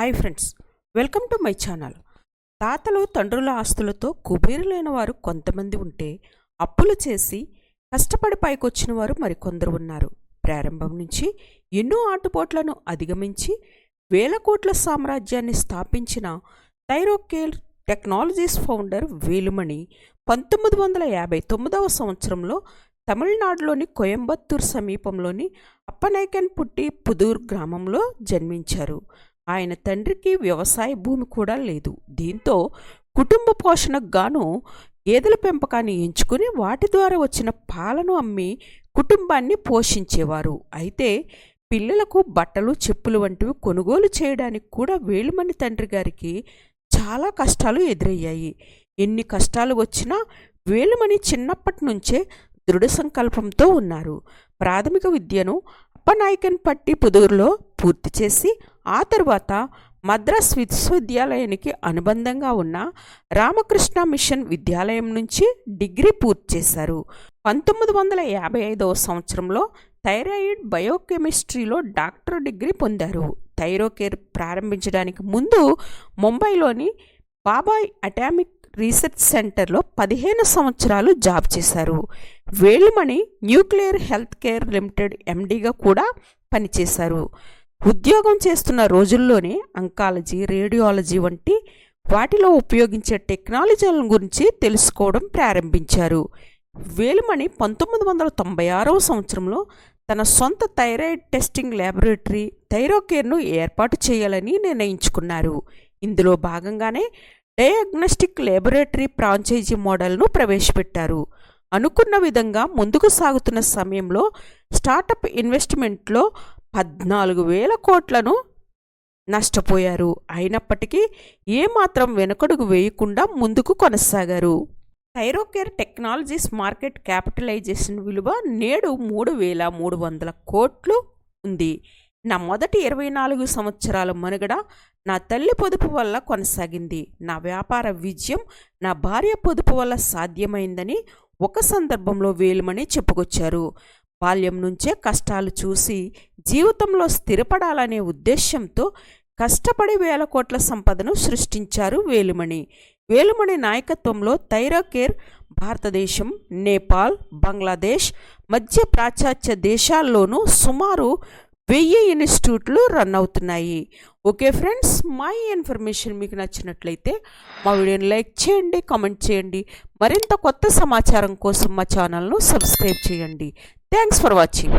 Hi friends, welcome to my channel. తాతలు తండ్రుల ఆస్తులతో కుబేరులైన వారు కొంతమంది ఉంటే, అప్పులు చేసి కష్టపడి పైకొచ్చిన వారు మరికొందరు ఉన్నారు. ప్రారంభం నుంచి ఎన్నో ఆటుపోట్లను అధిగమించి వేల కోట్ల సామ్రాజ్యాన్ని స్థాపించిన థైరోకేర్ టెక్నాలజీస్ ఫౌండర్ వేలుమణి 1959వ సంవత్సరంలో తమిళనాడులోని కోయంబత్తూర్ సమీపంలోని అప్పనైకన్ పుట్టి పుదూర్ గ్రామంలో జన్మించారు. ఆయన తండ్రికి వ్యవసాయ భూమి కూడా లేదు. దీంతో కుటుంబ పోషణకు గాను గేదెల పెంపకాన్ని ఎంచుకుని వాటి ద్వారా వచ్చిన పాలను అమ్మి కుటుంబాన్ని పోషించేవారు. అయితే పిల్లలకు బట్టలు, చెప్పులు వంటివి కొనుగోలు చేయడానికి కూడా వేలుమణి తండ్రి గారికి చాలా కష్టాలు ఎదురయ్యాయి. ఎన్ని కష్టాలు వచ్చినా వేలుమణి చిన్నప్పటి నుంచే దృఢ సంకల్పంతో ఉన్నారు. ప్రాథమిక విద్యను అప్పనాయకన్ పట్టి పుదూరులో పూర్తి చేసి ఆ తరువాత మద్రాస్ విశ్వవిద్యాలయానికి అనుబంధంగా ఉన్న రామకృష్ణ మిషన్ విద్యాలయం నుంచి డిగ్రీ పూర్తి చేశారు. 1955వ సంవత్సరంలో థైరాయిడ్ బయోకెమిస్ట్రీలో డాక్టర్ డిగ్రీ పొందారు. థైరోకేర్ ప్రారంభించడానికి ముందు ముంబైలోని బాబాయ్ అటామిక్ రీసెర్చ్ సెంటర్లో 15 సంవత్సరాలు జాబ్ చేశారు. Velumani nuclear health care limited ఎండీగా కూడా పనిచేశారు. ఉద్యోగం చేస్తున్న రోజుల్లోనే అంకాలజీ, రేడియాలజీ వంటి వాటిలో ఉపయోగించే టెక్నాలజీల గురించి తెలుసుకోవడం ప్రారంభించారు. వేలుమణి 1996వ సంవత్సరంలో తన సొంత థైరాయిడ్ టెస్టింగ్ ల్యాబొరేటరీ థైరోకేర్ను ఏర్పాటు చేయాలని నిర్ణయించుకున్నారు. ఇందులో భాగంగానే డయాగ్నోస్టిక్ ల్యాబొరేటరీ ఫ్రాంచైజీ మోడల్ను ప్రవేశపెట్టారు. అనుకున్న విధంగా ముందుకు సాగుతున్న సమయంలో స్టార్టప్ ఇన్వెస్ట్మెంట్లో 14,000 కోట్లను నష్టపోయారు. అయినప్పటికీ ఏమాత్రం వెనుకడుగు వేయకుండా ముందుకు కొనసాగారు. థైరోకేర్ టెక్నాలజీస్ మార్కెట్ క్యాపిటలైజేషన్ విలువ నేడు 3,300 కోట్లు ఉంది. నా మొదటి 24 సంవత్సరాల మనుగడ నా తల్లి పొదుపు వల్ల కొనసాగింది. నా వ్యాపార విజయం నా భార్య పొదుపు వల్ల సాధ్యమైందని ఒక సందర్భంలో వేలుమణి చెప్పుకొచ్చారు. బాల్యం నుంచే కష్టాలు చూసి జీవితంలో స్థిరపడాలనే ఉద్దేశంతో కష్టపడి 1,000 కోట్ల సంపదను సృష్టించారు వేలుమణి. వేలుమణి నాయకత్వంలో థైరోకేర్ భారతదేశం, నేపాల్, బంగ్లాదేశ్, మధ్య ప్రాచ్య దేశాల్లోనూ సుమారు 1000 ఇన్స్టిట్యూట్లు రన్ అవుతున్నాయి. ఓకే ఫ్రెండ్స్, మా ఈ ఇన్ఫర్మేషన్ మీకు నచ్చినట్లయితే మా వీడియోని లైక్ చేయండి, కామెంట్ చేయండి. మరింత కొత్త సమాచారం కోసం మా ఛానల్ను సబ్స్క్రైబ్ చేయండి. Thanks for watching.